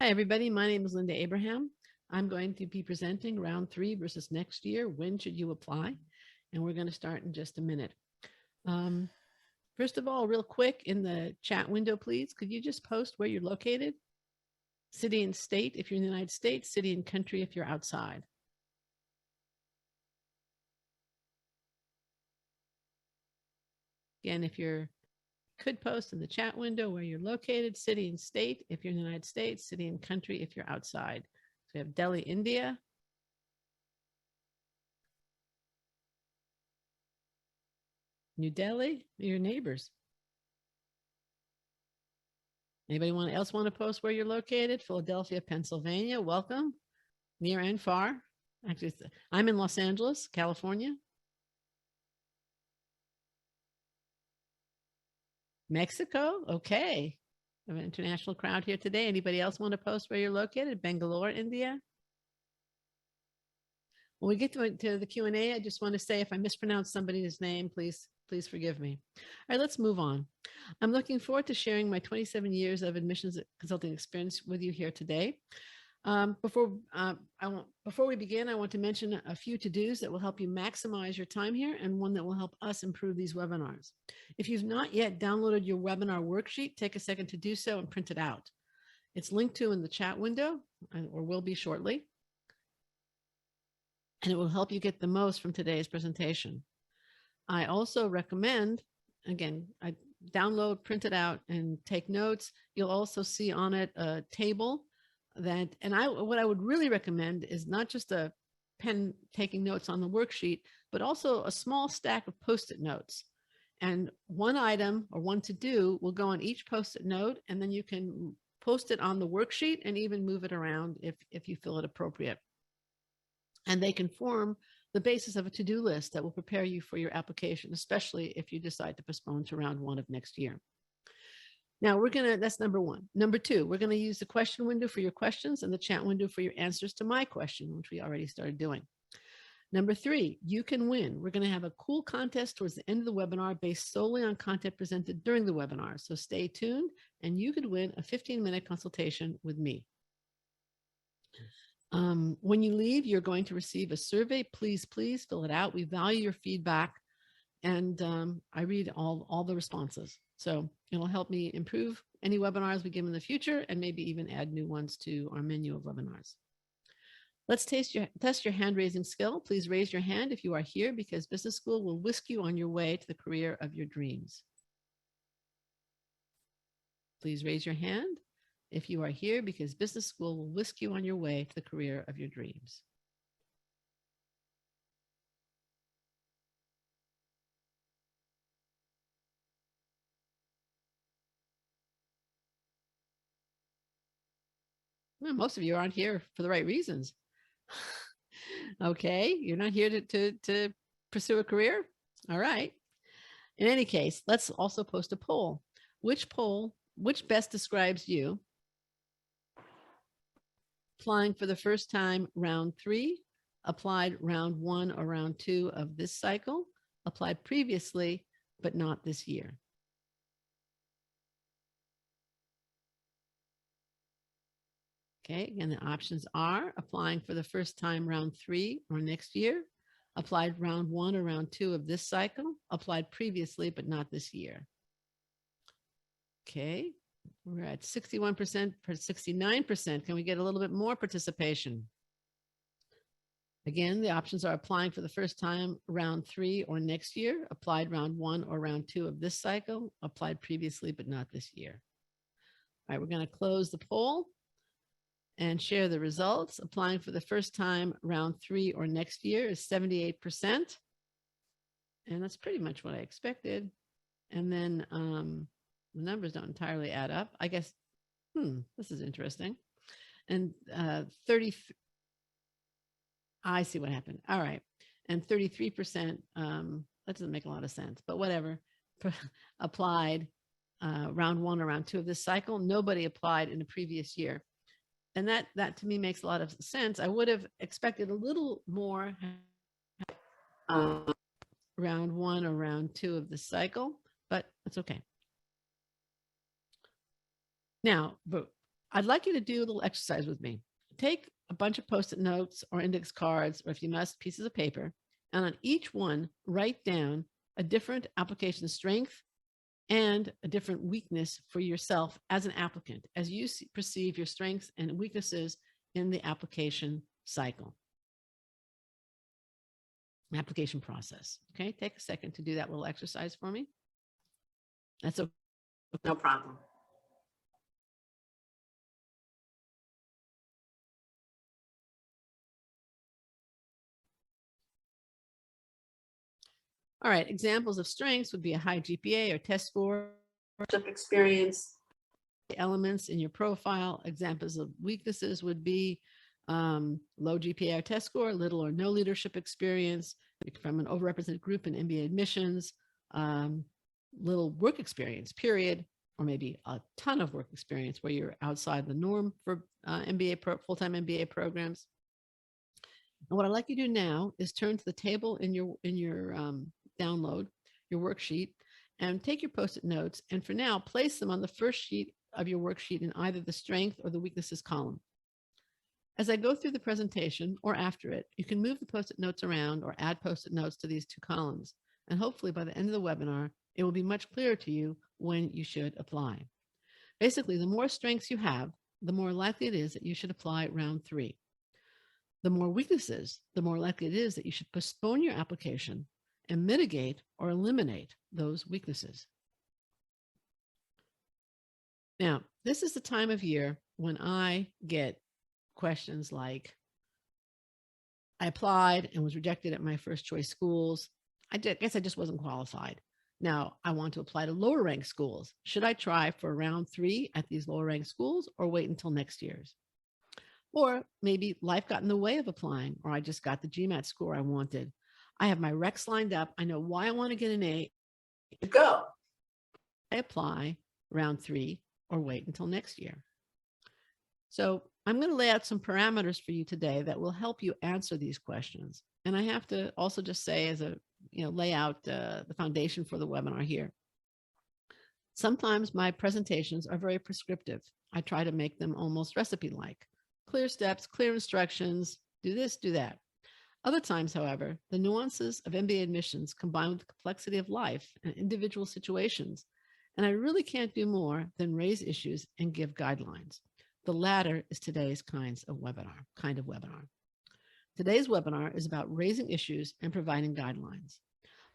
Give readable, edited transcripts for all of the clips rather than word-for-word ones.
Hi, everybody. My name is Linda Abraham. I'm going to be presenting round 3 versus next year. When should you apply? And we're going to start in just a minute. First of all, real quick, in the chat window, please, could you just post where you're located? City and state if you're in the United States, city and country if you're outside. Again, if you could post in the chat window where you're located, city and state if you're in the United States, city and country if you're outside. So we have Delhi, India. New Delhi, your neighbors. Anybody else want to post where you're located? Philadelphia, Pennsylvania, welcome. Near and far. Actually, I'm in Los Angeles, California. Mexico, okay. We have an international crowd here today. Anybody else want to post where you're located? Bangalore, India. When we get to the Q&A, I just want to say if I mispronounce somebody's name, please forgive me. All right, let's move on. I'm looking forward to sharing my 27 years of admissions consulting experience with you here today. Before we begin, I want to mention a few to-dos that will help you maximize your time here and one that will help us improve these webinars. If you've not yet downloaded your webinar worksheet, take a second to do so and print it out. It's linked to in the chat window, or will be shortly, and it will help you get the most from today's presentation. I also recommend, again, I download, print it out, and take notes. You'll also see on it a table that, and what I would really recommend is not just a pen taking notes on the worksheet, but also a small stack of Post-it notes. And one item or one to do will go on each Post-it note, and then you can post it on the worksheet and even move it around if you feel it appropriate. And they can form the basis of a to-do list that will prepare you for your application, especially if you decide to postpone to round 1 of next year. Now that's number 1. Number 2, we're going to use the question window for your questions and the chat window for your answers to my question, which we already started doing. Number 3, you can win. We're going to have a cool contest towards the end of the webinar based solely on content presented during the webinar. So stay tuned and you could win a 15-minute consultation with me. When you leave, you're going to receive a survey. Please fill it out. We value your feedback, and I read all the responses. So it'll help me improve any webinars we give in the future and maybe even add new ones to our menu of webinars. Let's test your hand-raising skill. Please raise your hand if you are here because business school will whisk you on your way to the career of your dreams. Please raise your hand if you are here because business school will whisk you on your way to the career of your dreams. Well, most of you aren't here for the right reasons. Okay, you're not here to pursue a career? All right. In any case, let's also post a poll. Which best describes you? Applying for the first time round 3, applied round 1 or round 2 of this cycle, applied previously, but not this year. Okay, again, the options are applying for the first time round 3 or next year, applied round 1 or round 2 of this cycle, applied previously, but not this year. Okay, we're at 61% for 69%. Can we get a little bit more participation? Again, the options are applying for the first time round 3 or next year, applied round 1 or round 2 of this cycle, applied previously, but not this year. All right, we're going to close the poll and share the results. Applying for the first time round 3 or next year is 78%. And that's pretty much what I expected. And then the numbers don't entirely add up. I guess, this is interesting. And 30, I see what happened. All right. And 33%, that doesn't make a lot of sense, but whatever, applied round 1 or round 2 of this cycle. Nobody applied in the previous year. And that to me makes a lot of sense. I would have expected a little more round 1 or round 2 of the cycle, but that's okay. Now, but I'd like you to do a little exercise with me. Take a bunch of Post-it notes or index cards, or if you must, pieces of paper, and on each one, write down a different application strength and a different weakness for yourself as an applicant, as you perceive your strengths and weaknesses in the application cycle, application process. Okay, take a second to do that little exercise for me. That's no problem. All right, examples of strengths would be a high GPA or test score, experience, elements in your profile. Examples of weaknesses would be low GPA or test score, little or no leadership experience from an overrepresented group in MBA admissions, little work experience, period, or maybe a ton of work experience where you're outside the norm for full-time MBA programs. And what I'd like you to do now is turn to the table in your download, your worksheet, and take your Post-it notes, and for now, place them on the first sheet of your worksheet in either the strength or the weaknesses column. As I go through the presentation or after it, you can move the Post-it notes around or add Post-it notes to these two columns. And hopefully by the end of the webinar, it will be much clearer to you when you should apply. Basically, the more strengths you have, the more likely it is that you should apply round 3. The more weaknesses, the more likely it is that you should postpone your application and mitigate or eliminate those weaknesses. Now, this is the time of year when I get questions like, I applied and was rejected at my first choice schools. I guess I just wasn't qualified. Now, I want to apply to lower ranked schools. Should I try for round 3 at these lower ranked schools or wait until next year's? Or maybe life got in the way of applying, or I just got the Gmat score I wanted. I have my recs lined up. I know why I want to get an A. Go. I apply round 3 or wait until next year. So I'm going to lay out some parameters for you today that will help you answer these questions. And I have to also just say, as a lay out the foundation for the webinar here. Sometimes my presentations are very prescriptive. I try to make them almost recipe-like. Clear steps, clear instructions, do this, do that. Other times, however, the nuances of MBA admissions combine with the complexity of life and individual situations, and I really can't do more than raise issues and give guidelines. The latter is today's kind of webinar. Today's webinar is about raising issues and providing guidelines.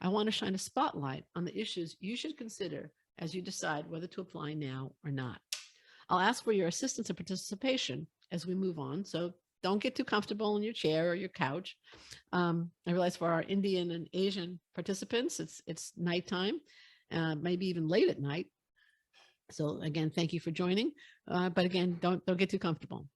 I want to shine a spotlight on the issues you should consider as you decide whether to apply now or not. I'll ask for your assistance and participation as we move on, so don't get too comfortable in your chair or your couch. I realize for our Indian and Asian participants, it's nighttime, maybe even late at night. So again, thank you for joining. But again, don't get too comfortable.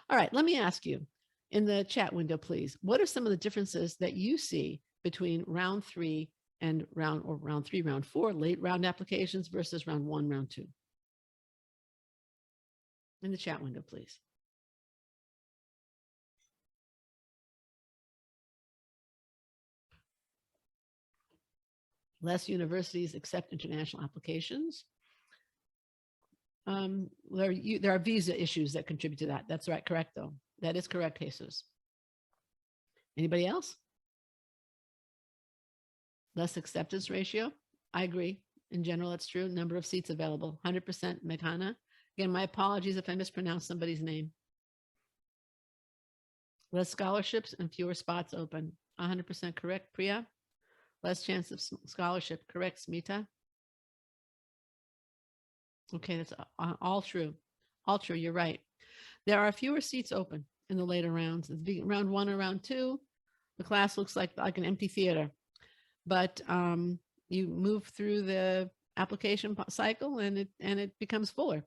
All right, let me ask you in the chat window, please, what are some of the differences that you see between round 3 and round 4, late round applications versus round 1, round 2? In the chat window, please. Less universities accept international applications. There are visa issues that contribute to that. That's right, correct though. That is correct, Jesus. Anybody else? Less acceptance ratio. I agree. In general, that's true. Number of seats available, 100% Meghana. Again, my apologies if I mispronounce somebody's name. Less scholarships and fewer spots open. 100% correct, Priya. Less chance of scholarship. Correct, Smita. Okay, that's all true. All true, you're right. There are fewer seats open in the later rounds. Round 1 or round 2, the class looks like an empty theater. But you move through the application cycle and it becomes fuller.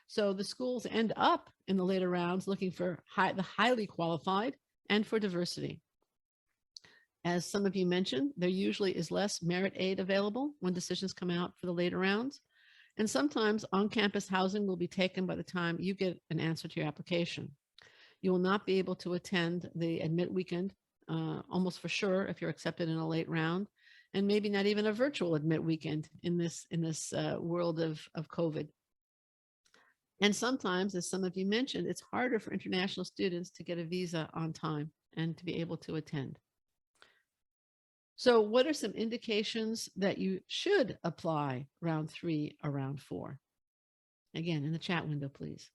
So the schools end up in the later rounds looking for the highly qualified and for diversity. As some of you mentioned, there usually is less merit aid available when decisions come out for the later rounds. And sometimes on-campus housing will be taken by the time you get an answer to your application. You will not be able to attend the admit weekend, almost for sure, if you're accepted in a late round, and maybe not even a virtual admit weekend in this world of COVID. And sometimes, as some of you mentioned, it's harder for international students to get a visa on time and to be able to attend. So what are some indications that you should apply round 3 or round 4? Again, in the chat window, please.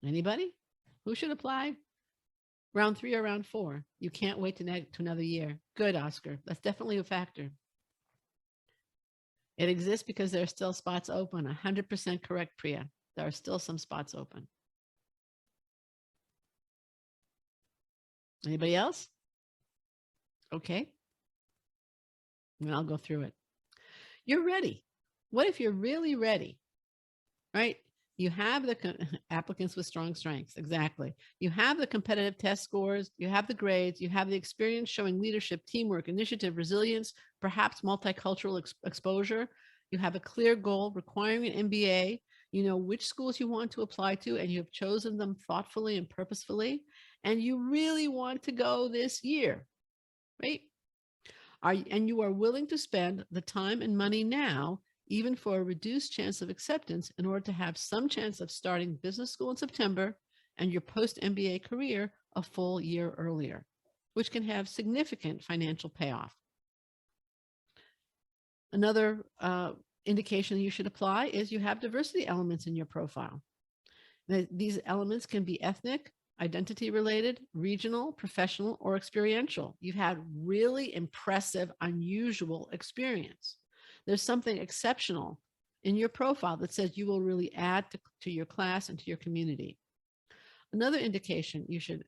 Anybody? Who should apply? Round 3 or round 4? You can't wait to another year. Good, Oscar. That's definitely a factor. It exists because there are still spots open. 100% correct, Priya. There are still some spots open. Anybody else? Okay. And I'll go through it. You're ready. What if you're really ready? Right? You have the applicants with strong strengths. Exactly. You have the competitive test scores. You have the grades. You have the experience showing leadership, teamwork, initiative, resilience, perhaps multicultural exposure. You have a clear goal requiring an MBA. You know which schools you want to apply to, and you have chosen them thoughtfully and purposefully. And you really want to go this year, right? And you are willing to spend the time and money now, even for a reduced chance of acceptance, in order to have some chance of starting business school in September and your post-MBA career a full year earlier, which can have significant financial payoff. Another indication you should apply is you have diversity elements in your profile. These elements can be ethnic, identity related, regional, professional, or experiential. You've had really impressive, unusual experience. There's something exceptional in your profile that says you will really add to your class and to your community. Another indication you should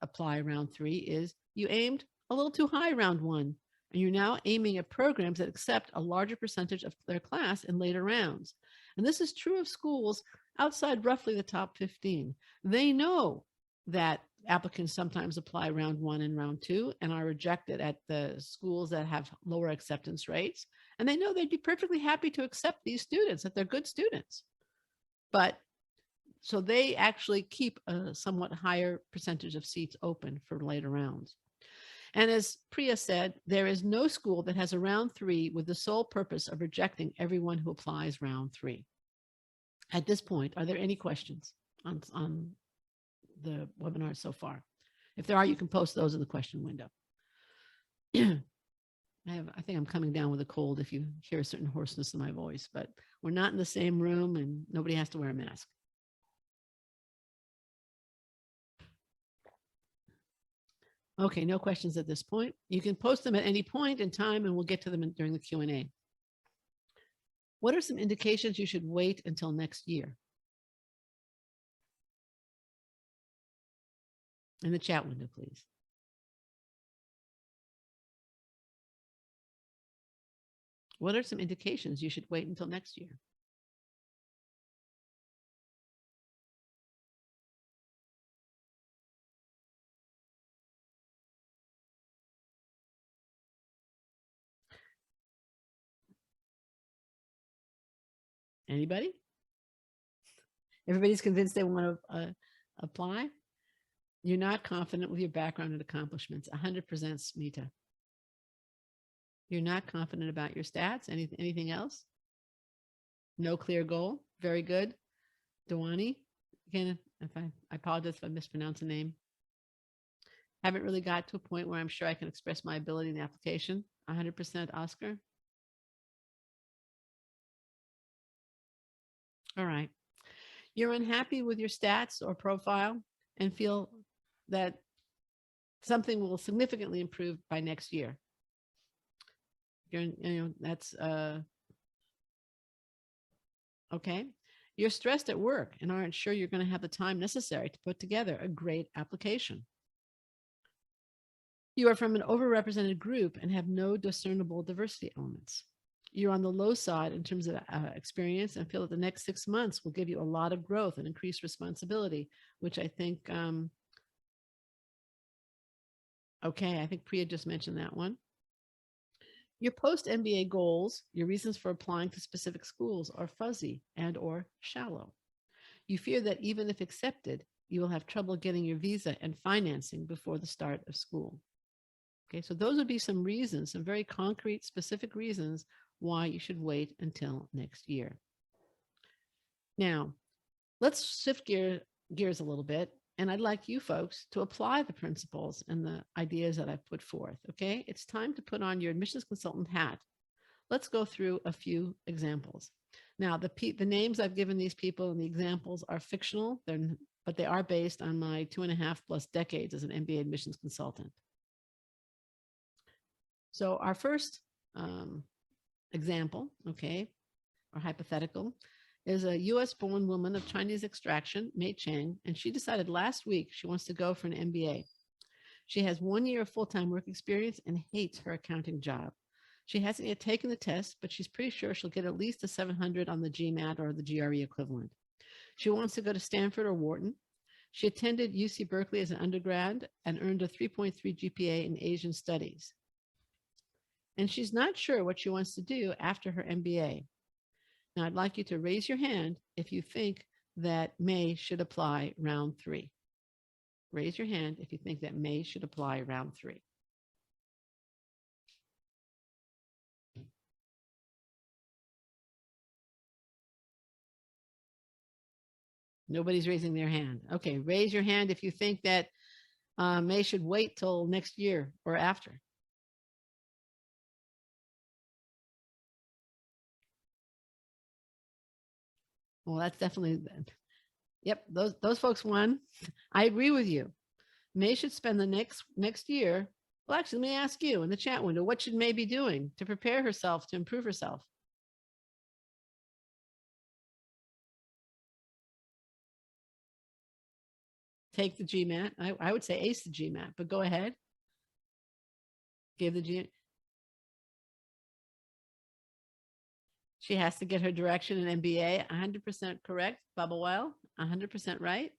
apply round 3 is you aimed a little too high round 1, and you're now aiming at programs that accept a larger percentage of their class in later rounds. And this is true of schools outside roughly the top 15. They know that applicants sometimes apply round 1 and round 2 and are rejected at the schools that have lower acceptance rates. And they know they'd be perfectly happy to accept these students, that they're good students. But so they actually keep a somewhat higher percentage of seats open for later rounds. And as Priya said, there is no school that has a round 3 with the sole purpose of rejecting everyone who applies round 3. At this point, are there any questions on the webinar so far? If there are, you can post those in the question window. I think I'm coming down with a cold if you hear a certain hoarseness in my voice, but we're not in the same room and nobody has to wear a mask. Okay, no questions at this point. You can post them at any point in time and we'll get to them during the Q&A. What are some indications you should wait until next year? In the chat window, please. What are some indications you should wait until next year? Anybody? Everybody's convinced they want to apply? You're not confident with your background and accomplishments. 100% Smita. You're not confident about your stats. Anything else? No clear goal. Very good. Dewani, again, I apologize if I mispronounce a name. Haven't really got to a point where I'm sure I can express my ability in the application. 100% Oscar. All right. You're unhappy with your stats or profile and feel that something will significantly improve by next year. That's okay. You're stressed at work and aren't sure you're going to have the time necessary to put together a great application. You are from an overrepresented group and have no discernible diversity elements. You're on the low side in terms of experience and feel that the next 6 months will give you a lot of growth and increased responsibility, which I think, okay, I think Priya just mentioned that one. Your post-MBA goals, your reasons for applying to specific schools are fuzzy and or shallow. You fear that even if accepted, you will have trouble getting your visa and financing before the start of school. Okay, so those would be some reasons, some very concrete, specific reasons why you should wait until next year. Now, let's shift gears a little bit, and I'd like you folks to apply the principles and the ideas that I've put forth. Okay, it's time to put on your admissions consultant hat. Let's go through a few examples. Now, the names I've given these people and the examples are fictional, but they are based on my 2.5+ decades as an MBA admissions consultant. So our first example, okay, or hypothetical, is a US-born woman of Chinese extraction, Mei Chang, and she decided last week she wants to go for an MBA. She has 1 year of full-time work experience and hates her accounting job. She hasn't yet taken the test, but she's pretty sure she'll get at least a 700 on the Gmat or the GRE equivalent. She wants to go to Stanford or Wharton. She attended UC Berkeley as an undergrad and earned a 3.3 GPA in Asian studies. And she's not sure what she wants to do after her MBA. Now, I'd like you to raise your hand if you think that May should apply round 3. Raise your hand if you think that May should apply round 3. Nobody's raising their hand. Okay, raise your hand if you think that May should wait till next year or after. Well, that's definitely, yep, those folks won. I agree with you. May should spend the next year. Well, actually, let me ask you in the chat window, what should May be doing to prepare herself, to improve herself? Take the GMAT. I would say ace the GMAT, but go ahead. Give the GMAT. She has to get her direction in MBA. 100% correct, Bubba Well. 100% right.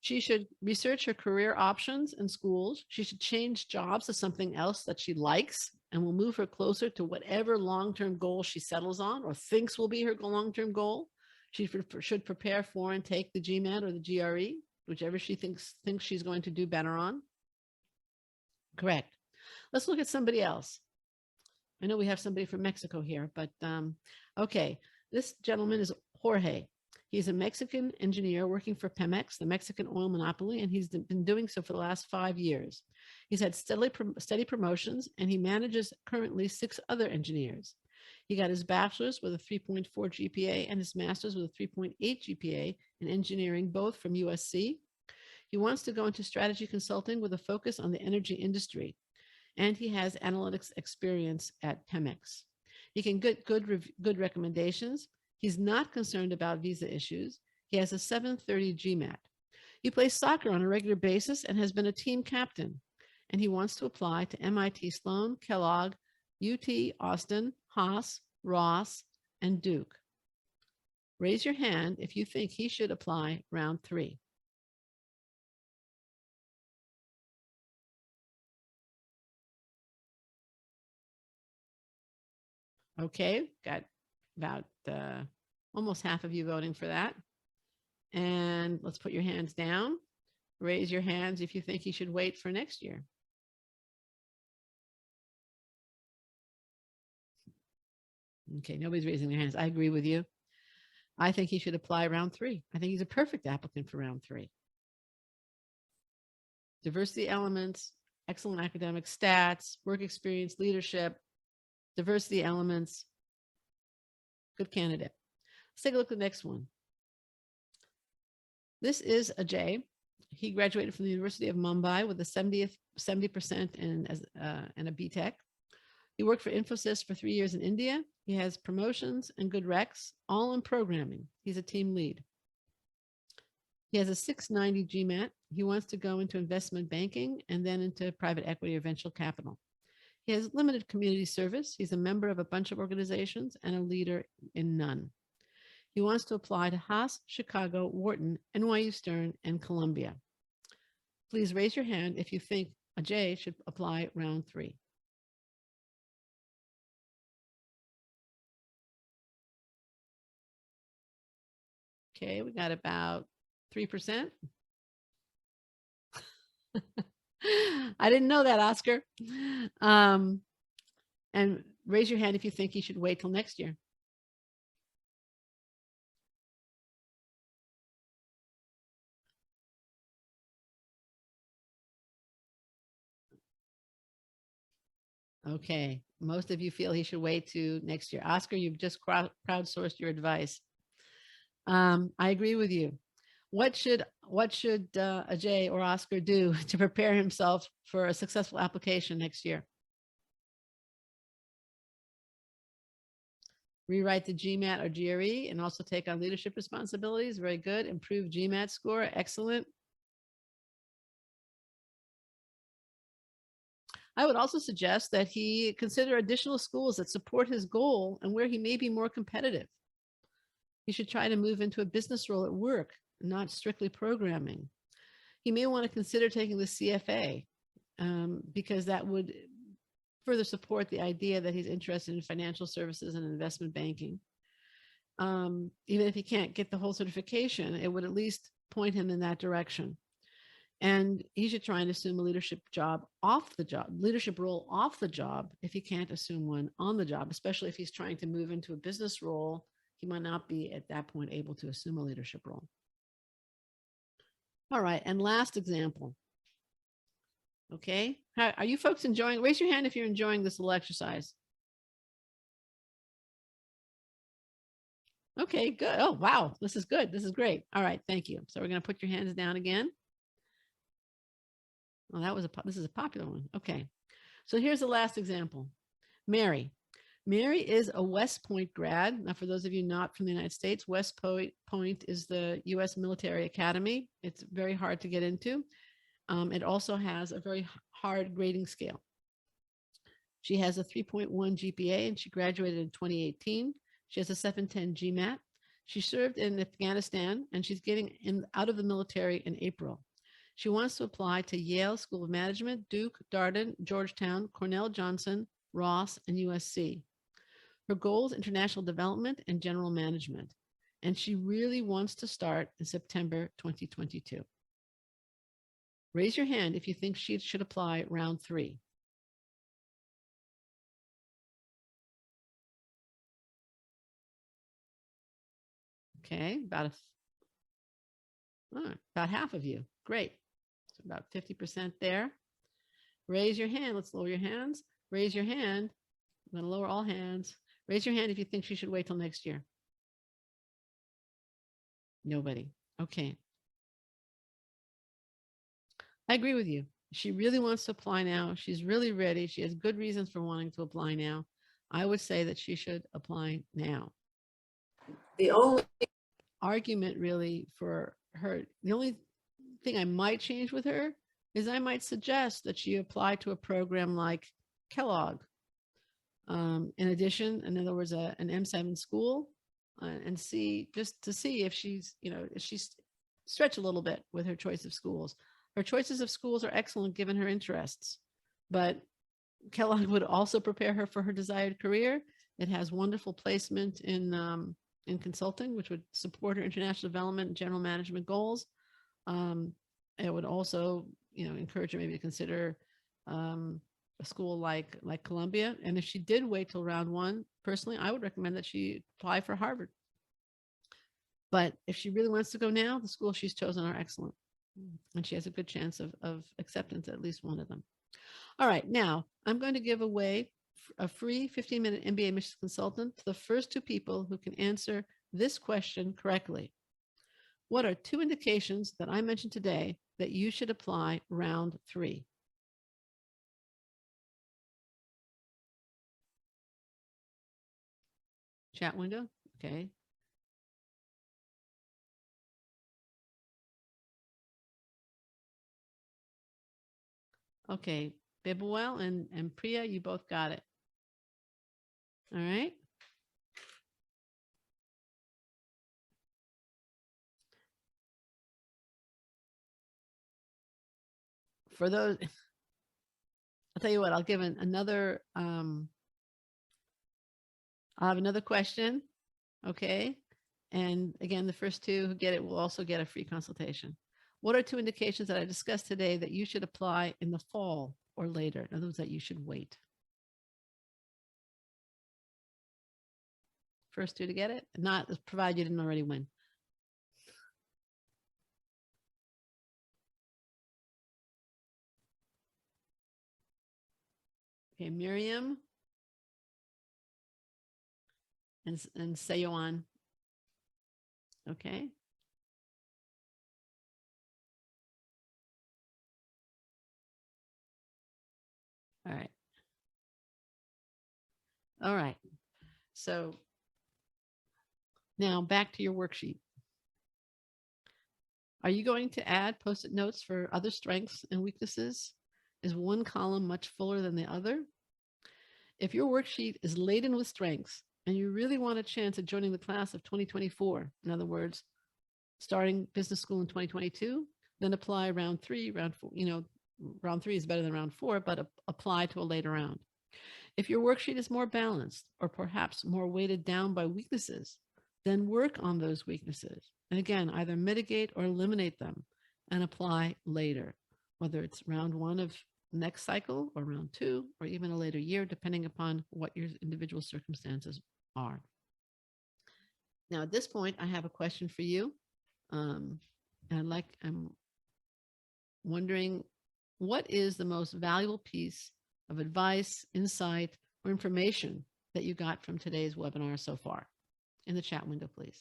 She should research her career options in schools. She should change jobs to something else that she likes and will move her closer to whatever long-term goal she settles on or thinks will be her long-term goal. She should prepare for and take the GMAT or the GRE, whichever she thinks she's going to do better on. Correct. Let's look at somebody else. I know we have somebody from Mexico here, but okay. This gentleman is Jorge. He's a Mexican engineer working for Pemex, the Mexican oil monopoly, and he's been doing so for the last 5 years. He's had steady promotions, and he manages currently 6 other engineers. He got his bachelor's with a 3.4 GPA and his master's with a 3.8 GPA in engineering, both from USC. He wants to go into strategy consulting with a focus on the energy industry, and he has analytics experience at Pemex. He can get good recommendations. He's not concerned about visa issues. He has a 730 GMAT. He plays soccer on a regular basis and has been a team captain. And he wants to apply to MIT Sloan, Kellogg, UT Austin, Haas, Ross, and Duke. Raise your hand if you think he should apply round 3. Okay, got about almost half of you voting for that. And let's put your hands down. Raise your hands if you think you should wait for next year. Okay, nobody's raising their hands. I agree with you. I think he should apply round 3. I think he's a perfect applicant for round 3. Diversity elements, excellent academic stats, work experience, leadership, diversity elements. Good candidate. Let's take a look at the next one. This is Ajay. He graduated from the University of Mumbai with a 70% and a BTech. He worked for Infosys for 3 years in India. He has promotions and good recs, all in programming. He's a team lead. He has a 690 GMAT. He wants to go into investment banking and then into private equity or venture capital. He has limited community service. He's a member of a bunch of organizations and a leader in none. He wants to apply to Haas, Chicago, Wharton, NYU Stern, and Columbia. Please raise your hand if you think Ajay should apply round 3. Okay, we got about 3%. I didn't know that, Oscar. And raise your hand if you think you should wait till next year. Okay, most of you feel he should wait to next year. Oscar, you've just crowdsourced your advice. I agree with you. What should Ajay or Oscar do to prepare himself for a successful application next year? Rewrite the Gmat or GRE and also take on leadership responsibilities. Very good. Improve Gmat score. Excellent. I would also suggest that he consider additional schools that support his goal and where he may be more competitive. He should try to move into a business role at work, not strictly programming. He may want to consider taking the CFA because that would further support the idea that he's interested in financial services and investment banking. Even if he can't get the whole certification, it would at least point him in that direction. And he should try and assume a leadership role off the job if he can't assume one on the job, especially if he's trying to move into a business role. He might not be at that point able to assume a leadership role. All right, and last example. Okay, are you folks enjoying? Raise your hand if you're enjoying this little exercise. Okay, good. Oh, wow, this is good. This is great. All right, thank you. So we're going to put your hands down again. Oh, this is a popular one. Okay, so here's the last example. Mary. Mary is a West Point grad. Now, for those of you not from the United States, West Point is the U.S. military academy. It's very hard to get into. It also has a very hard grading scale. She has a 3.1 GPA and she graduated in 2018. She has a 710 Gmat. She served in Afghanistan and she's getting out of the military in April. She wants to apply to Yale School of Management, Duke, Darden, Georgetown, Cornell Johnson, Ross, and USC. Her goal is international development and general management, and she really wants to start in September 2022. Raise your hand if you think she should apply round 3. Okay, about half of you. Great. So about 50% there. Raise your hand. Let's lower your hands. Raise your hand. I'm going to lower all hands. Raise your hand if you think she should wait till next year. Nobody. Okay. I agree with you. She really wants to apply now. She's really ready. She has good reasons for wanting to apply now. I would say that she should apply now. The only argument really for her, the only thing I might change with her is I might suggest that she apply to a program like Kellogg. In addition, in other words, an M7 school, and see if she's, if she's stretch a little bit with her choice of schools. Her choices of schools are excellent given her interests, but Kellogg would also prepare her for her desired career. It has wonderful placement in consulting, which would support her international development and general management goals. It would also, encourage her maybe to consider a school like Columbia. And if she did wait till round 1, personally, I would recommend that she apply for Harvard. But if she really wants to go now, the schools she's chosen are excellent. And she has a good chance of acceptance at least one of them. All right, now I'm going to give away a free 15-minute MBA admissions consultant to the first 2 people who can answer this question correctly. What are 2 indications that I mentioned today that you should apply round 3? Chat window, okay. Okay, Bibwell and Priya, you both got it. All right. For those, I'll tell you what, I'll give another, I'll have another question, okay? And again, the first two who get it will also get a free consultation. What are two indications that I discussed today that you should apply in the fall or later? In other words, that you should wait? First two to get it, not provided you didn't already win. Okay, Miriam and Seyoan. Okay. All right. All right. So now back to your worksheet. Are you going to add post-it notes for other strengths and weaknesses? Is one column much fuller than the other? If your worksheet is laden with strengths and you really want a chance at joining the class of 2024, in other words, starting business school in 2022, then apply round 3, round 4, round 3 is better than round 4, but apply to a later round. If your worksheet is more balanced or perhaps more weighted down by weaknesses, then work on those weaknesses. And again, either mitigate or eliminate them and apply later, whether it's round 1 of next cycle or round 2 or even a later year, depending upon what your individual circumstances are. Now, at this point, I have a question for you. I'm wondering, what is the most valuable piece of advice, insight, or information that you got from today's webinar so far? In the chat window, please.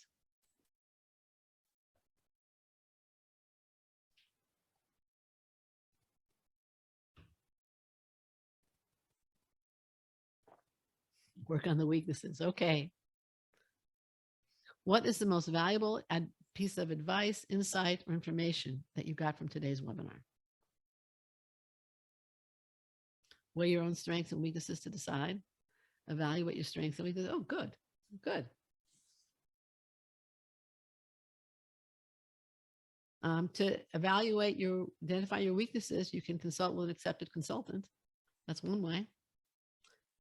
Work on the weaknesses. Okay. What is the most valuable piece of advice, insight, or information that you got from today's webinar? Weigh your own strengths and weaknesses to decide. Evaluate your strengths and weaknesses. Oh, good. Good. To identify your weaknesses, you can consult with an accepted consultant. That's one way.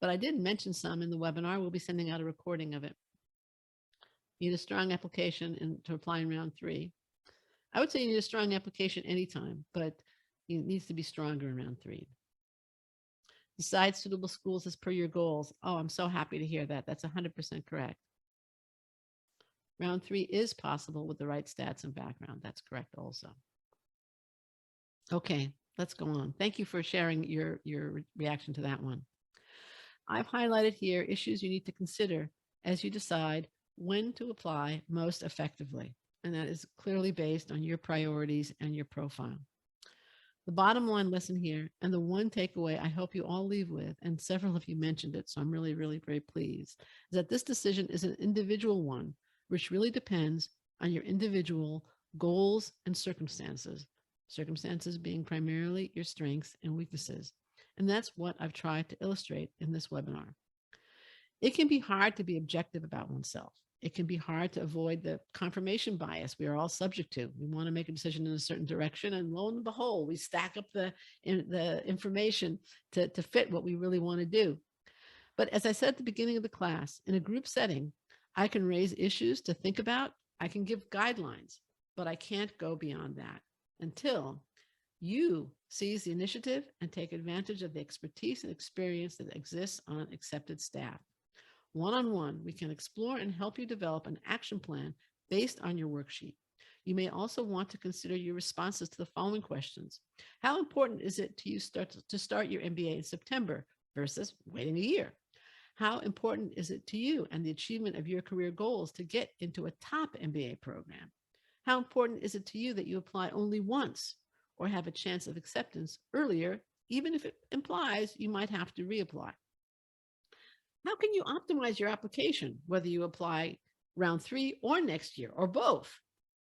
But I did mention some in the webinar. We'll be sending out a recording of it. You need a strong application to apply in round 3. I would say you need a strong application anytime, but it needs to be stronger in round 3. Decide suitable schools as per your goals. Oh, I'm so happy to hear that. That's 100% correct. Round 3 is possible with the right stats and background. That's correct also. Okay, let's go on. Thank you for sharing your reaction to that one. I've highlighted here issues you need to consider as you decide when to apply most effectively. And that is clearly based on your priorities and your profile. The bottom line lesson here, and the one takeaway I hope you all leave with, and several of you mentioned it, so I'm really, really very pleased, is that this decision is an individual one, which really depends on your individual goals and circumstances. Circumstances being primarily your strengths and weaknesses. And that's what I've tried to illustrate in this webinar. It can be hard to be objective about oneself. It can be hard to avoid the confirmation bias we are all subject to. We want to make a decision in a certain direction, and lo and behold, we stack up the information to fit what we really want to do. But as I said at the beginning of the class, in a group setting, I can raise issues to think about. I can give guidelines, but I can't go beyond that until you seize the initiative and take advantage of the expertise and experience that exists on accepted staff. One-on-one, we can explore and help you develop an action plan based on your worksheet. You may also want to consider your responses to the following questions. How important is it to you to start your MBA in September versus waiting a year? How important is it to you and the achievement of your career goals to get into a top MBA program? How important is it to you that you apply only once or have a chance of acceptance earlier, even if it implies you might have to reapply? How can you optimize your application, whether you apply round 3 or next year or both?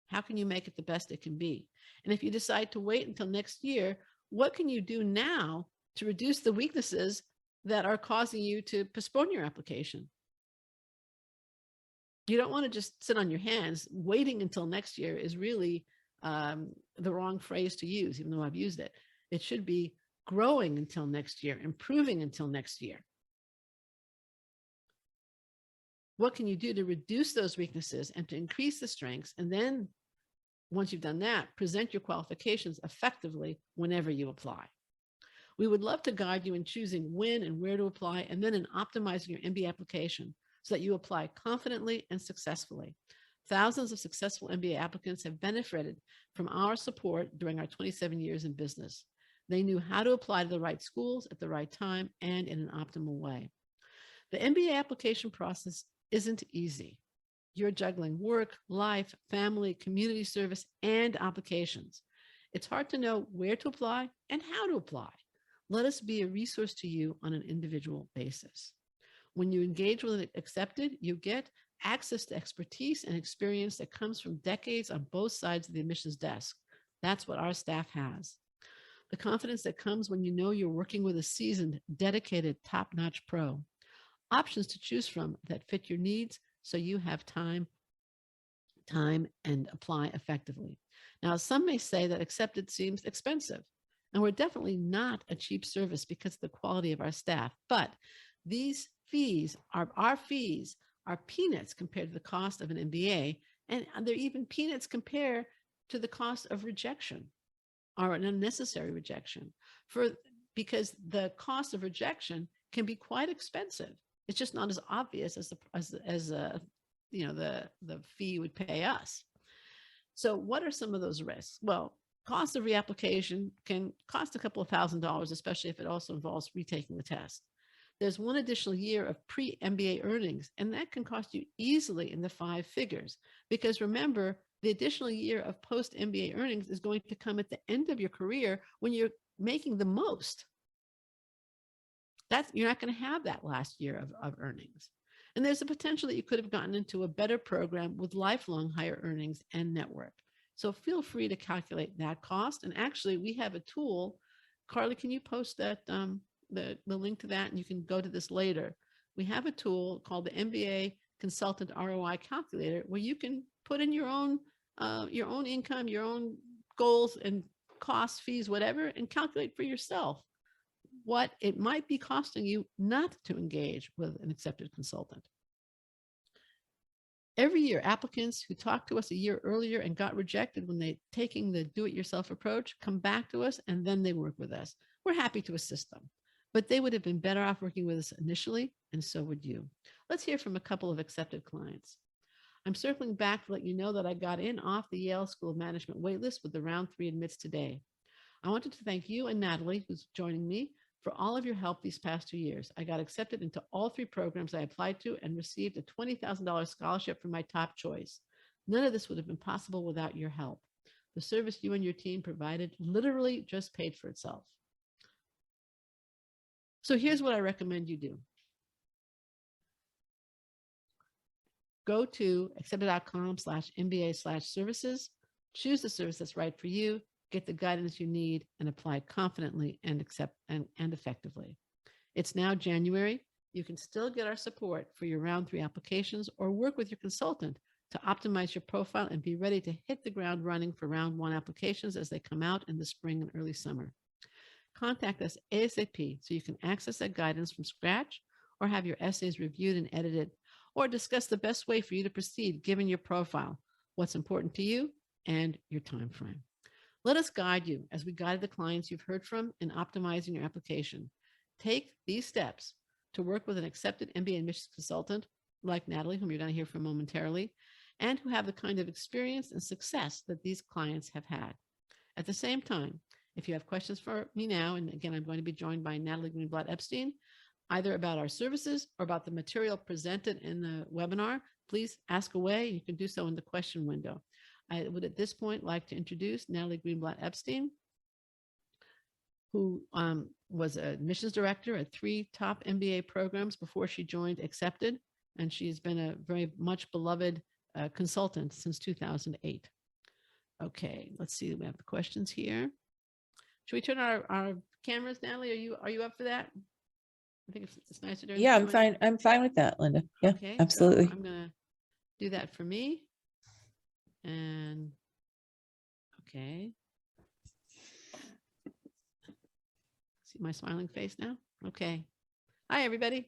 How can you make it the best it can be? And if you decide to wait until next year, what can you do now to reduce the weaknesses that are causing you to postpone your application? You don't want to just sit on your hands. Waiting until next year is really the wrong phrase to use, even though I've used it. It should be growing until next year, improving until next year. What can you do to reduce those weaknesses and to increase the strengths? And then once you've done that, present your qualifications effectively whenever you apply. We would love to guide you in choosing when and where to apply, and then in optimizing your MBA application so that you apply confidently and successfully. Thousands of successful MBA applicants have benefited from our support during our 27 years in business. They knew how to apply to the right schools at the right time and in an optimal way. The MBA application process isn't easy. You're juggling work, life, family, community service, and applications. It's hard to know where to apply and how to apply. Let us be a resource to you on an individual basis. When you engage with an accepted, you get access to expertise and experience that comes from decades on both sides of the admissions desk. That's what our staff has. The confidence that comes when you know you're working with a seasoned, dedicated, top-notch pro. Options to choose from that fit your needs so you have time and apply effectively. Now, some may say that accepted seems expensive, and we're definitely not a cheap service because of the quality of our staff, but these fees are peanuts compared to the cost of an MBA, and they're even peanuts compared to the cost of rejection or an unnecessary rejection, because the cost of rejection can be quite expensive. It's just not as obvious as the fee would pay us. So what are some of those risks? Well, cost of reapplication can cost a couple of $1,000s, especially if it also involves retaking the test. There's one additional year of pre-MBA earnings, and that can cost you easily in the 5 figures. Because remember, the additional year of post-MBA earnings is going to come at the end of your career when you're making the most. You're not going to have that last year of earnings. And there's a potential that you could have gotten into a better program with lifelong higher earnings and network. So feel free to calculate that cost. And actually, we have a tool. Carly, can you post that the link to that? And you can go to this later. We have a tool called the Mba Consultant Roi Calculator, where you can put in your own income, your own goals and costs, fees, whatever, and calculate for yourself what it might be costing you not to engage with an accepted consultant. Every year, applicants who talked to us a year earlier and got rejected when they taking the do-it-yourself approach come back to us, and then they work with us. We're happy to assist them, but they would have been better off working with us initially, and so would you. Let's hear from a couple of accepted clients. I'm circling back to let you know that I got in off the Yale School of Management waitlist with the round 3 admits today. I wanted to thank you and Natalie, who's joining me, for all of your help these past 2 years. I got accepted into all 3 programs I applied to and received a $20,000 scholarship for my top choice. None of this would have been possible without your help. The service you and your team provided literally just paid for itself. So here's what I recommend you do. Go to accepted.com/MBA/services, choose the service that's right for you, get the guidance you need, and apply confidently and effectively. It's now January. You can still get our support for your round 3 applications or work with your consultant to optimize your profile and be ready to hit the ground running for round 1 applications as they come out in the spring and early summer. Contact us ASAP so you can access that guidance from scratch or have your essays reviewed and edited, or discuss the best way for you to proceed given your profile, what's important to you, and your time frame. Let us guide you as we guide the clients you've heard from in optimizing your application. Take these steps to work with an accepted MBA admissions consultant like Natalie, whom you're going to hear from momentarily, and who have the kind of experience and success that these clients have had. At the same time, if you have questions for me now, and again, I'm going to be joined by Natalie Greenblatt-Epstein, either about our services or about the material presented in the webinar, please ask away. You can do so in the question window. I would at this point like to introduce Natalie Greenblatt-Epstein, who was an admissions director at 3 top MBA programs before she joined Accepted, and she's been a very much beloved consultant since 2008. Okay, let's see, we have the questions here. Should we turn our cameras, Natalie? Are you up for that? I think it's nicer during Yeah, I'm fine. I'm fine with that, Linda. Yeah, okay, absolutely. So I'm going to do that for me. And okay. See my smiling face now? Okay. Hi, everybody.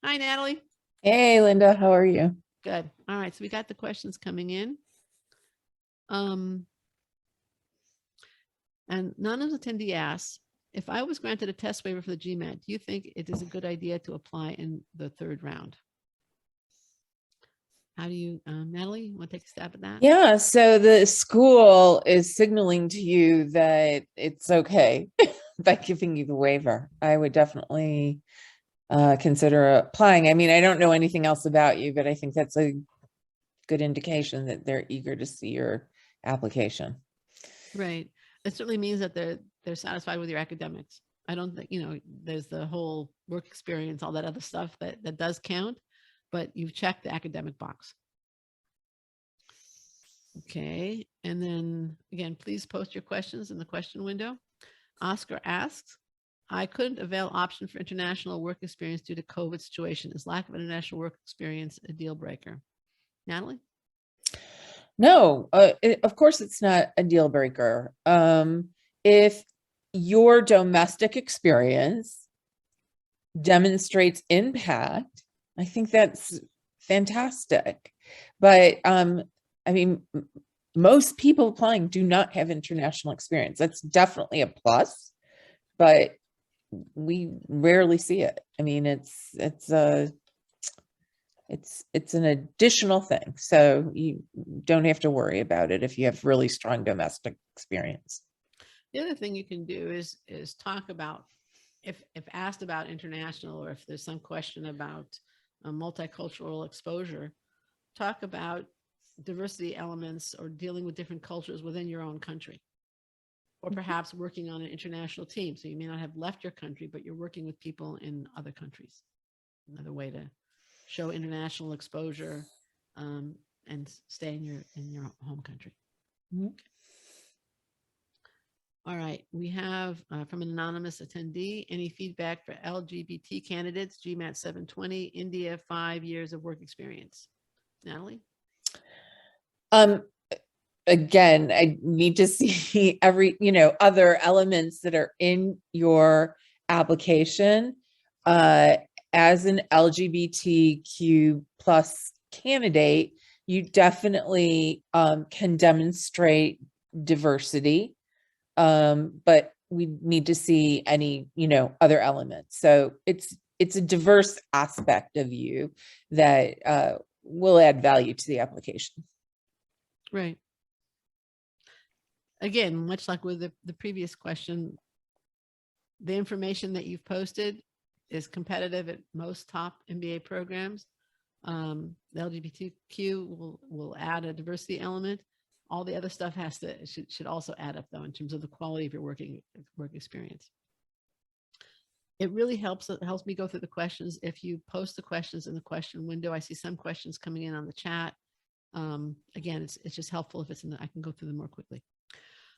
Hi, Natalie. Hey, Linda, how are you? Good. All right. So we got the questions coming in. And none of the attendee asks, if I was granted a test waiver for the Gmat, do you think it is a good idea to apply in the third round? How do you, Natalie, want to take a stab at that? Yeah, so the school is signaling to you that it's okay by giving you the waiver. I would definitely consider applying. I mean, I don't know anything else about you, but I think that's a good indication that they're eager to see your application. Right. It certainly means that they're satisfied with your academics. I don't think, there's the whole work experience, all that other stuff that does count, but you've checked the academic box. Okay. And then again, please post your questions in the question window. Oscar asks, I couldn't avail option for international work experience due to COVID situation. Is lack of international work experience a deal breaker? Natalie? No, of course it's not a deal breaker. If your domestic experience demonstrates impact, I think that's fantastic. But I mean, most people applying do not have international experience. That's definitely a plus, but we rarely see it. I mean, it's an additional thing. So you don't have to worry about it if you have really strong domestic experience. The other thing you can do is talk about if asked about international, or if there's some question about multicultural exposure, talk about diversity elements or dealing with different cultures within your own country, or perhaps working on an international team. So you may not have left your country, but you're working with people in other countries. Another way to show international exposure and stay in your home country. Mhm. All right, we have from an anonymous attendee, any feedback for LGBT candidates, GMAT 720, India, 5 years of work experience? Natalie? Again, I need to see every, other elements that are in your application. As an LGBTQ plus candidate, you definitely can demonstrate diversity. But we need to see any, other elements. So it's a diverse aspect of you that will add value to the application. Right. Again, much like with the previous question, the information that you've posted is competitive at most top MBA programs. The LGBTQ will add a diversity element. All the other stuff should also add up, though, in terms of the quality of your work experience. It really helps me go through the questions if you post the questions in the question window. I see some questions coming in on the chat. Again, it's just helpful if it's I can go through them more quickly.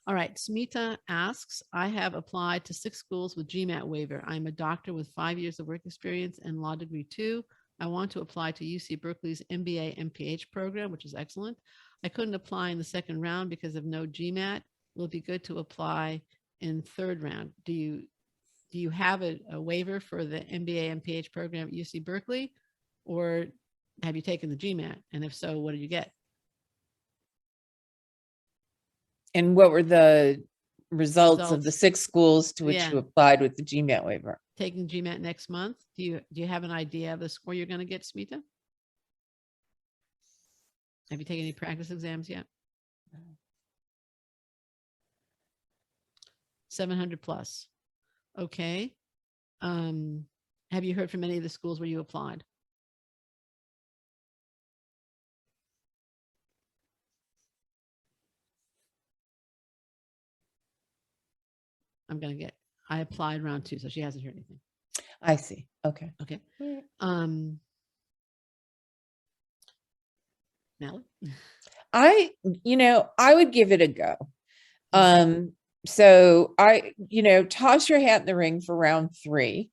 All right, Smita asks, I have applied to 6 schools with GMAT waiver. I'm a doctor with 5 years of work experience and law degree 2. I want to apply to UC Berkeley's MBA MPH program, which is excellent. I couldn't apply in the second round because of no GMAT. Will it be good to apply in third round? Do you have a waiver for the MBA MPH program at UC Berkeley, or have you taken the GMAT? And if so, what did you get? And what were the results of the 6 schools to which you applied with the GMAT waiver? Taking GMAT next month. Do you have an idea of the score you're going to get, Smita? Have you taken any practice exams yet? 700 plus. Okay. Have you heard from any of the schools where you applied? I applied round 2, so she hasn't heard anything. I see. Okay. Okay. Natalie? I would give it a go. So toss your hat in the ring for round 3.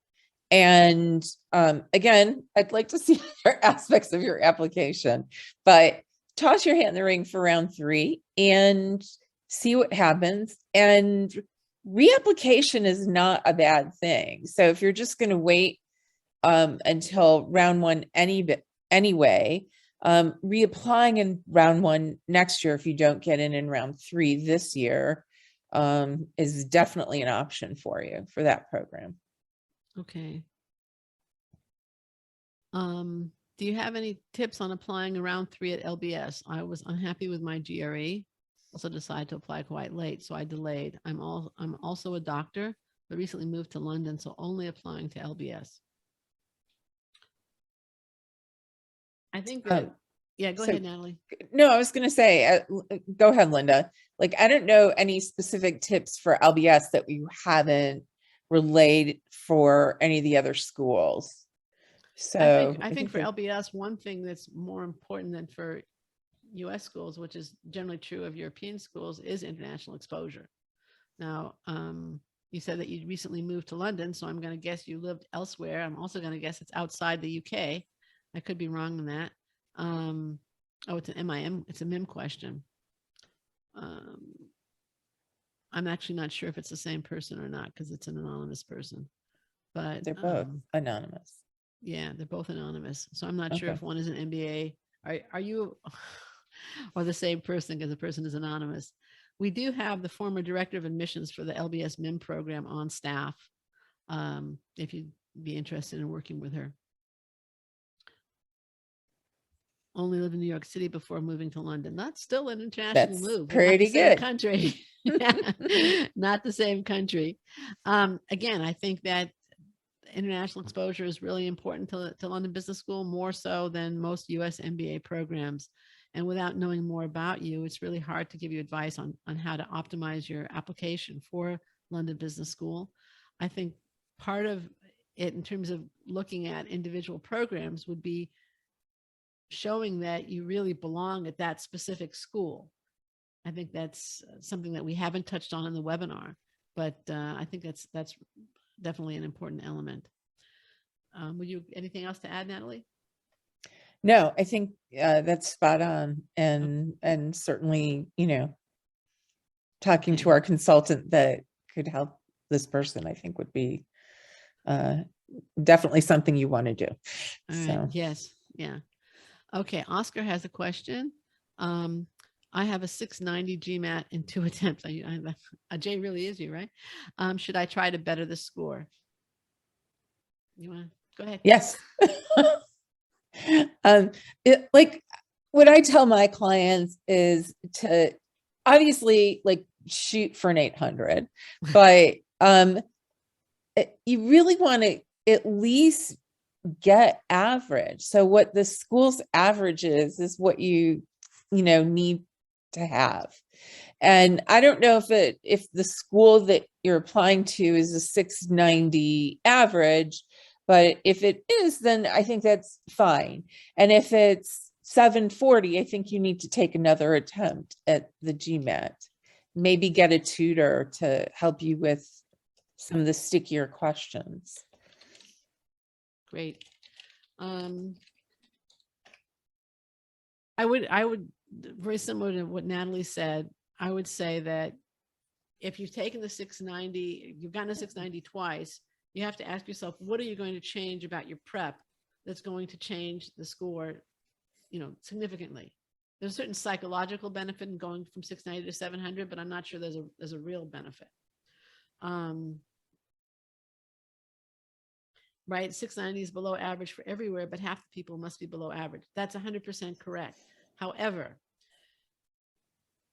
And again, I'd like to see other aspects of your application, but toss your hat in the ring for round 3 and see what happens. And reapplication is not a bad thing. So if you're just going to wait until round one anyway. Reapplying in round one next year if you don't get in round three this year is definitely an option for you for that program. Okay. Do you have any tips on applying around 3 at LBS? I was unhappy with my GRE. Also decided to apply quite late, so I delayed. I'm also a doctor, but recently moved to London, so only applying to LBS. I think that, yeah, go ahead, Natalie. No, I was going to say, go ahead, Linda. Like, I don't know any specific tips for LBS that we haven't relayed for any of the other schools. So I think for LBS, one thing that's more important than for US schools, which is generally true of European schools, is international exposure. Now, you said that you recently moved to London, so I'm going to guess you lived elsewhere. I'm also going to guess it's outside the UK. I could be wrong on that. Oh, it's an MIM. It's a MIM question. I'm actually not sure if it's the same person or not because it's an anonymous person. But they're both anonymous. Yeah, they're both anonymous. So I'm not sure if one is an MBA. Are you or the same person because the person is anonymous? We do have the former director of admissions for the LBS MIM program on staff. If you'd be interested in working with her. Only lived in New York City before moving to London. That's still an international move. Pretty good. Country. Not the same country. Again, I think that international exposure is really important to London Business School, more so than most US MBA programs. And without knowing more about you, it's really hard to give you advice on how to optimize your application for London Business School. I think part of it in terms of looking at individual programs would be showing that you really belong at that specific school. I think that's something that we haven't touched on in the webinar, but I think that's definitely an important element. Would you anything else to add, Natalie? No, I think that's spot on, and certainly, talking to our consultant that could help this person, I think would be definitely something you want to do. All right. Yes. Yeah. Okay. Oscar has a question. I have a 690 GMAT in 2 attempts. Jay really is you, right? Should I try to better the score? You want to go ahead? Yes. Like what I tell my clients is to obviously like shoot for an 800, but you really want to at least get average. So what the school's average is what you need to have. And I don't know if the school that you're applying to is a 690 average, but if it is, then I think that's fine. And if it's 740, I think you need to take another attempt at the GMAT. Maybe get a tutor to help you with some of the stickier questions. Great. I would very similar to what Natalie said. I would say that if you've taken the 690, you've gotten a 690 twice, you have to ask yourself, what are you going to change about your prep that's going to change the score, significantly? There's a certain psychological benefit in going from 690 to 700, but I'm not sure there's a real benefit. Right? 690 is below average for everywhere, but half the people must be below average. That's 100% correct. However,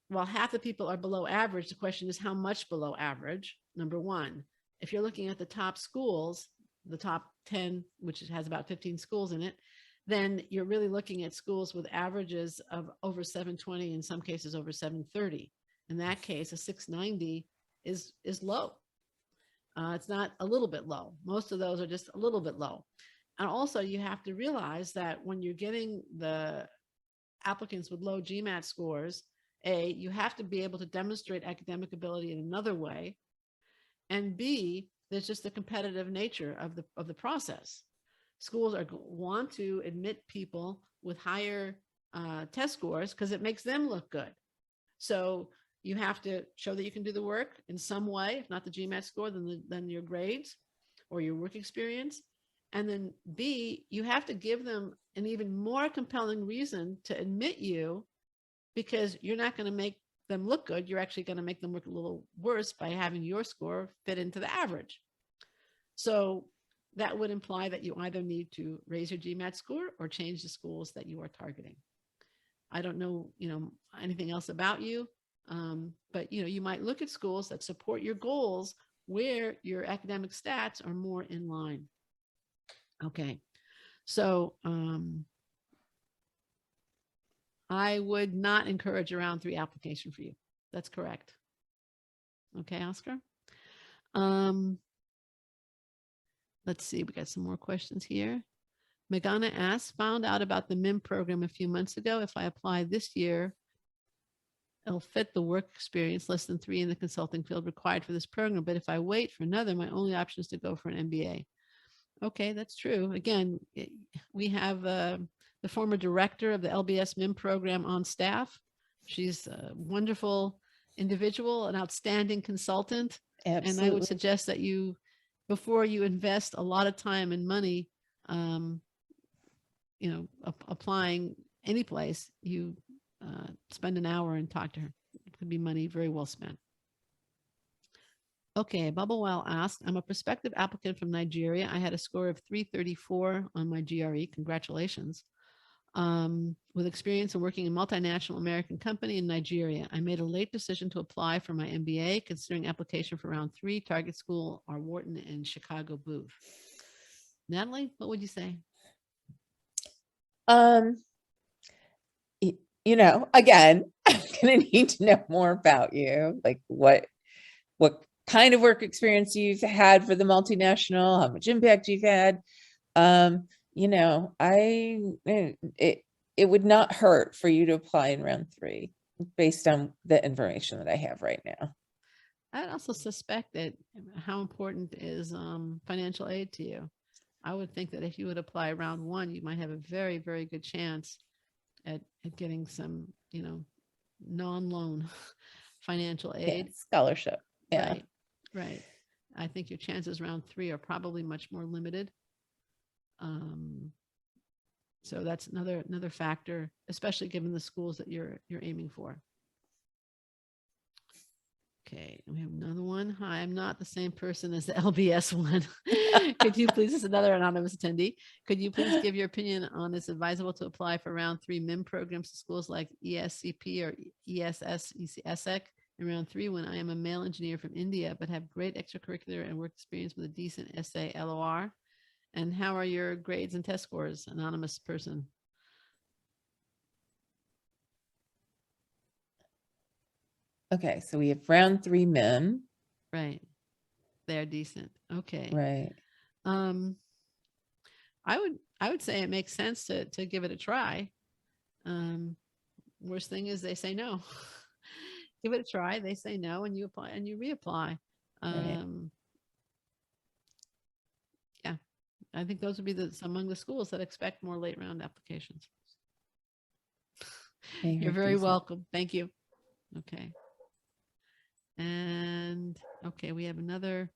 while half the people are below average, the question is how much below average, number one. If you're looking at the top schools, the top 10, which has about 15 schools in it, then you're really looking at schools with averages of over 720, in some cases over 730. In that case, a 690 is low. It's not a little bit low. Most of those are just a little bit low. And also you have to realize that when you're getting the applicants with low GMAT scores, you have to be able to demonstrate academic ability in another way. And B, there's just the competitive nature of the process. Schools want to admit people with higher test scores because it makes them look good. So you have to show that you can do the work in some way, if not the GMAT score, then your grades or your work experience. And then B, you have to give them an even more compelling reason to admit you, because you're not going to make them look good. You're actually going to make them look a little worse by having your score fit into the average. So that would imply that you either need to raise your GMAT score or change the schools that you are targeting. I don't know, anything else about you, but you might look at schools that support your goals where your academic stats are more in line. Okay, so I would not encourage a round 3 application for you. That's correct. Okay, Oscar. Let's see, we got some more questions here. Megana asks, found out about the MIM program a few months ago. If I apply this year, it'll fit the work experience less than 3 in the consulting field required for this program. But if I wait for another, my only option is to go for an MBA. Okay, that's true. Again, we have the former director of the LBS MIM program on staff. She's a wonderful individual, an outstanding consultant. Absolutely. And I would suggest that you, before you invest a lot of time and money, applying any place, you spend an hour and talk to her. It could be money very well spent. Okay, Bubble Well asked, I'm a prospective applicant from Nigeria. I had a score of 334 on my GRE. Congratulations. With experience in working in a multinational American company in Nigeria. I made a late decision to apply for my MBA, considering application for round 3. Target school are Wharton and Chicago Booth. Natalie, what would you say? Again, I'm going to need to know more about you, like what kind of work experience you've had for the multinational, how much impact you've had. It would not hurt for you to apply in round 3 based on the information that I have right now. I'd also suspect that how important is financial aid to you. I would think that if you would apply round 1, you might have a very, very good chance at getting some, non-loan financial aid. Yeah, scholarship. Yeah. Right. I think your chances round 3 are probably much more limited. So that's another factor, especially given the schools that you're aiming for. Okay, we have another one. Hi, I'm not the same person as the LBS one. Could you please, this is another anonymous attendee. Could you please give your opinion on it's advisable to apply for round 3 MIM programs to schools like ESCP or ESS, ESEC in round 3 when I am a male engineer from India, but have great extracurricular and work experience with a decent essay LOR? And how are your grades and test scores? Anonymous person. Okay, so we have round 3 MIM. Right. They're decent. Okay. Right. I would say it makes sense to give it a try. Worst thing is they say no. Give it a try. They say no, and you apply and you reapply. Right. Yeah, I think those would be among the schools that expect more late round applications. You're very welcome. Thank you. Okay. And okay, we have another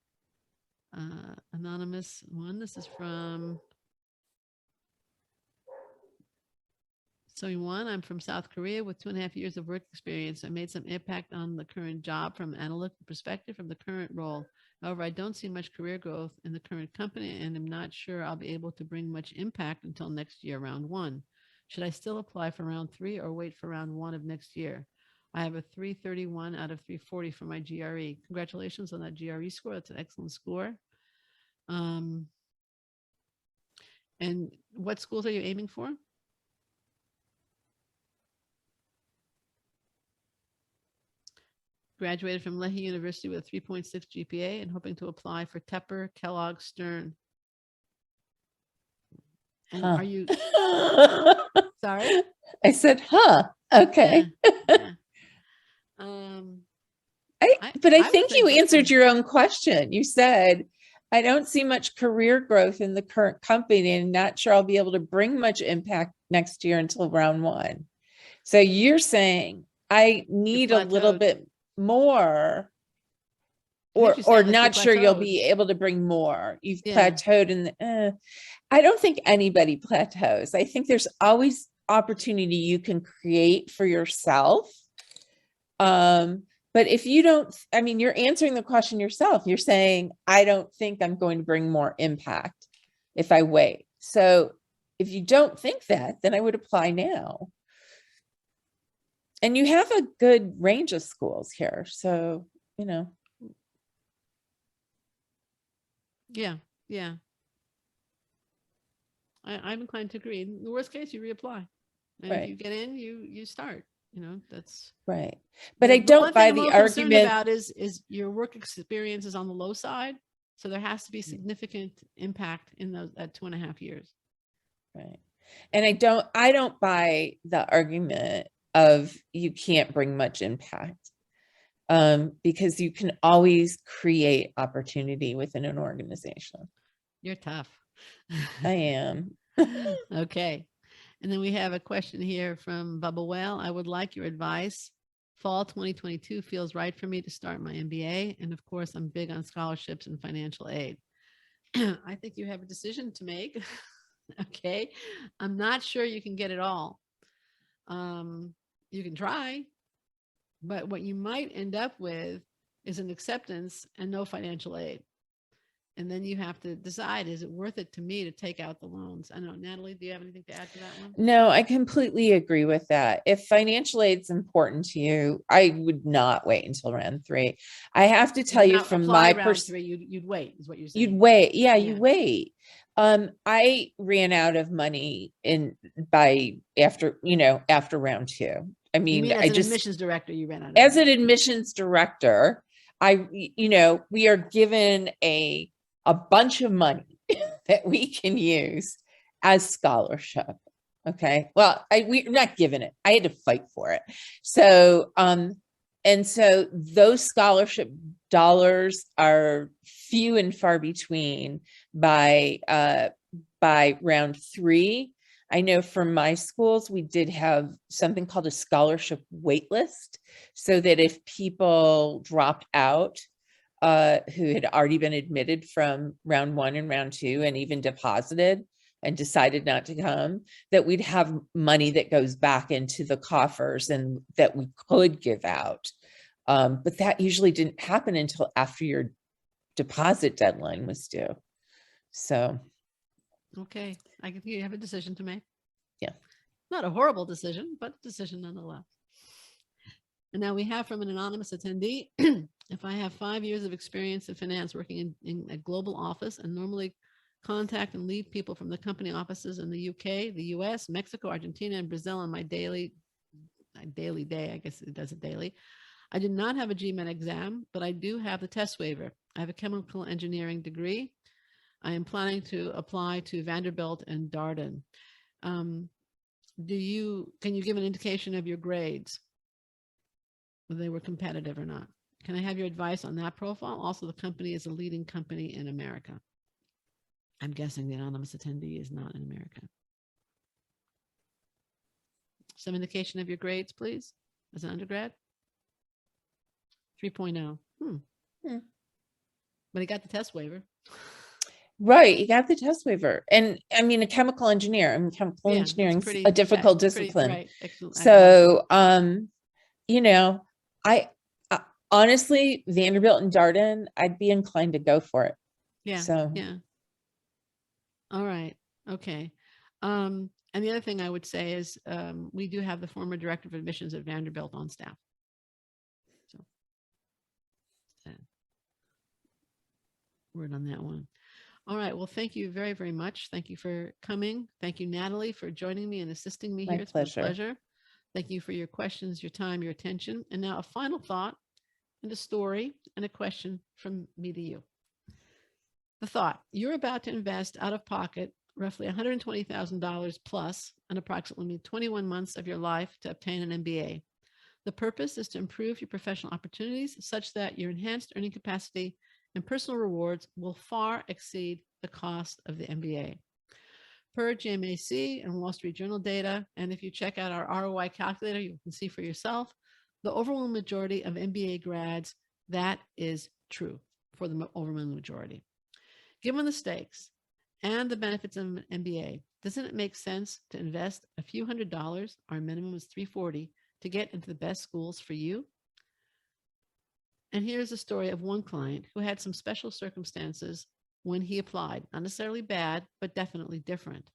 anonymous one. This is from Soyone. I'm from South Korea with 2.5 years of work experience. I made some impact on the current job from an analytical perspective from the current role. However, I don't see much career growth in the current company, and I'm not sure I'll be able to bring much impact until next year, round 1. Should I still apply for round 3 or wait for round 1 of next year? I have a 331 out of 340 for my GRE. Congratulations on that GRE score. That's an excellent score. And what schools are you aiming for? Graduated from Leahy University with a 3.6 GPA and hoping to apply for Tepper, Kellogg, Stern. And are you sorry? I said, okay. Yeah. I think you answered your own question. You said, I don't see much career growth in the current company and not sure I'll be able to bring much impact next year until round 1. So you're saying I need a little bit more Makes you or sound like you not sure you'll plateaued. be able to bring more. You've Yeah. plateaued and I don't think anybody plateaus. I think there's always opportunity you can create for yourself. But if you don't, I mean, you're answering the question yourself. You're saying, I don't think I'm going to bring more impact if I wait. So if you don't think that, then I would apply now. And you have a good range of schools here. So, you know. Yeah. Yeah. I'm inclined to agree. In the worst case, you reapply. And if you Right. get in, you start. You know, that's Right. But I the one don't thing buy I'm the more concerned argument. about is your work experience is on the low side. So there has to be significant impact in those at 2.5 years. Right. And I don't buy the argument of you can't bring much impact. Because you can always create opportunity within an organization. You're tough. I am. Okay. And then we have a question here from Bubba Whale. I would like your advice. Fall 2022 feels right for me to start my MBA. And of course, I'm big on scholarships and financial aid. I think you have a decision to make. Okay. I'm not sure you can get it all. You can try, but what you might end up with is an acceptance and no financial aid. And then you have to decide, is it worth it to me to take out the loans? I don't know, Natalie, do you have anything to add to that one? No, I completely agree with that. If financial aid is important to you, I would not wait until round 3. I have to tell Would you not from apply my round 3, you'd wait, is what you're saying. you'd wait. Yeah, Yeah. you wait. I ran out of money after round 2. I You mean, mean as I an just, admissions director, you ran out of as money. an admissions director, we are given a bunch of money that we can use as scholarship. Okay. Well, we're not given it. I had to fight for it. So, and so those scholarship dollars are few and far between by round 3. I know from my schools, we did have something called a scholarship wait list, so that if people dropped out, who had already been admitted from round 1 and round 2 and even deposited and decided not to come, that we'd have money that goes back into the coffers and that we could give out. But that usually didn't happen until after your deposit deadline was due. So. Okay. I can you have a decision to make. Yeah. Not a horrible decision, but a decision nonetheless. And now we have from an anonymous attendee, if I have 5 years of experience in finance working in a global office and normally contact and lead people from the company offices in the UK, the US, Mexico, Argentina, and Brazil on my daily day, I guess it does it daily. I did not have a Gmat exam, but I do have the test waiver. I have a chemical engineering degree. I am planning to apply to Vanderbilt and Darden. Can you give an indication of your grades, whether they were competitive or not? Can I have your advice on that profile? Also, the company is a leading company in America. I'm guessing the anonymous attendee is not in America. Some indication of your grades, please, as an undergrad. 3.0. But he got the test waiver. Right, you got the test waiver. And I mean, a chemical engineer, chemical engineering is a difficult discipline. Right, excellent. So, I honestly, Vanderbilt and Darden, I'd be inclined to go for it. Yeah. So, yeah. All right. Okay. And the other thing I would say is we do have the former director of admissions at Vanderbilt on staff. So, word on that one. All right. Well, thank you very, very much. Thank you for coming. Thank you, Natalie, for joining me and assisting me here. It's been a pleasure. Thank you for your questions, your time, your attention. And now a final thought and a story and a question from me to you. The thought: you're about to invest out of pocket roughly $120,000 plus in approximately 21 months of your life to obtain an MBA. The purpose is to improve your professional opportunities such that your enhanced earning capacity and personal rewards will far exceed the cost of the MBA. Per GMAC and Wall Street Journal data, and if you check out our ROI calculator, you can see for yourself, the overwhelming majority of MBA grads, that is true. for the overwhelming majority. Given the stakes and the benefits of an MBA, doesn't it make sense to invest a few $100s, our minimum is $340, to get into the best schools for you? And here's a story of one client who had some special circumstances when he applied, not necessarily bad, but definitely different.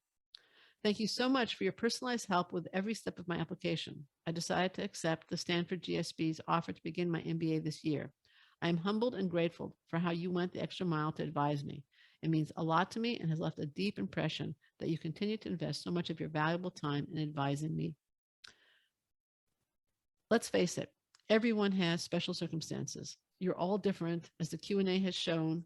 Thank you so much for your personalized help with every step of my application. I decided to accept the Stanford GSB's offer to begin my MBA this year. I am humbled and grateful for how you went the extra mile to advise me. It means a lot to me and has left a deep impression that you continue to invest so much of your valuable time in advising me. Let's face it, everyone has special circumstances. You're all different, as the Q&A has shown.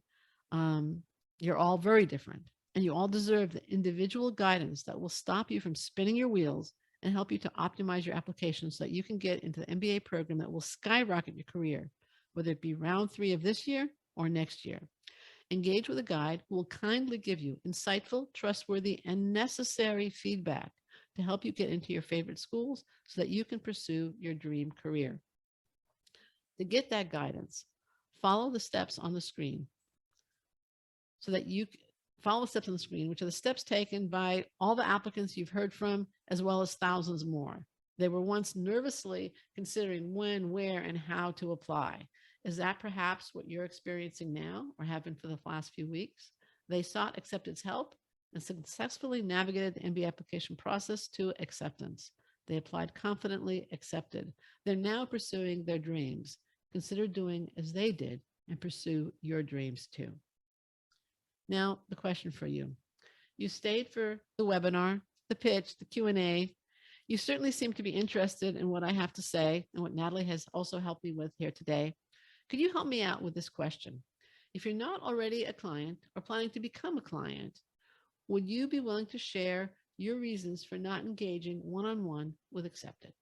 You're all very different, and you all deserve the individual guidance that will stop you from spinning your wheels and help you to optimize your application so that you can get into the MBA program that will skyrocket your career, whether it be round 3 of this year or next year. Engage with a guide who will kindly give you insightful, trustworthy, and necessary feedback to help you get into your favorite schools so that you can pursue your dream career. To get that guidance, follow the steps on the screen so that you follow the steps on the screen, which are the steps taken by all the applicants you've heard from, as well as thousands more. They were once nervously considering when, where, and how to apply. Is that perhaps what you're experiencing now or have been for the last few weeks? They sought acceptance help and successfully navigated the MBA application process to acceptance. They applied confidently, accepted. They're now pursuing their dreams. Consider doing as they did and pursue your dreams too. Now, the question for you. You stayed for the webinar, the pitch, the Q&A. You certainly seem to be interested in what I have to say and what Natalie has also helped me with here today. Could you help me out with this question? If you're not already a client or planning to become a client, would you be willing to share your reasons for not engaging one-on-one with Accepted?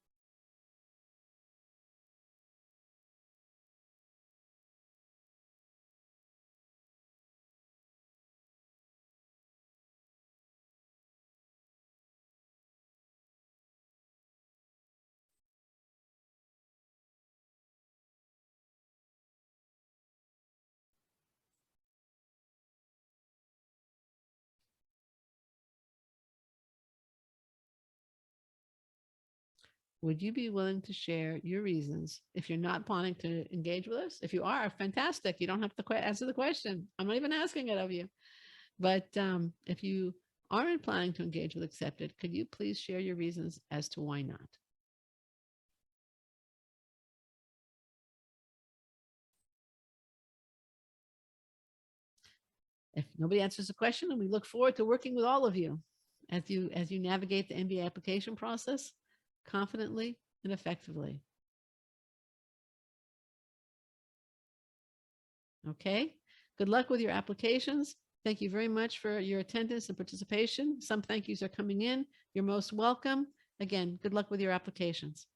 Would you be willing to share your reasons if you're not planning to engage with us? If you are, fantastic. You don't have to answer the question. I'm not even asking it of you. But if you aren't planning to engage with Accepted, could you please share your reasons as to why not? If nobody answers the question, and we look forward to working with all of you as you navigate the MBA application process confidently and effectively. Okay. Good luck with your applications. Thank you very much for your attendance and participation. Some thank yous are coming in. You're most welcome. Again, good luck with your applications.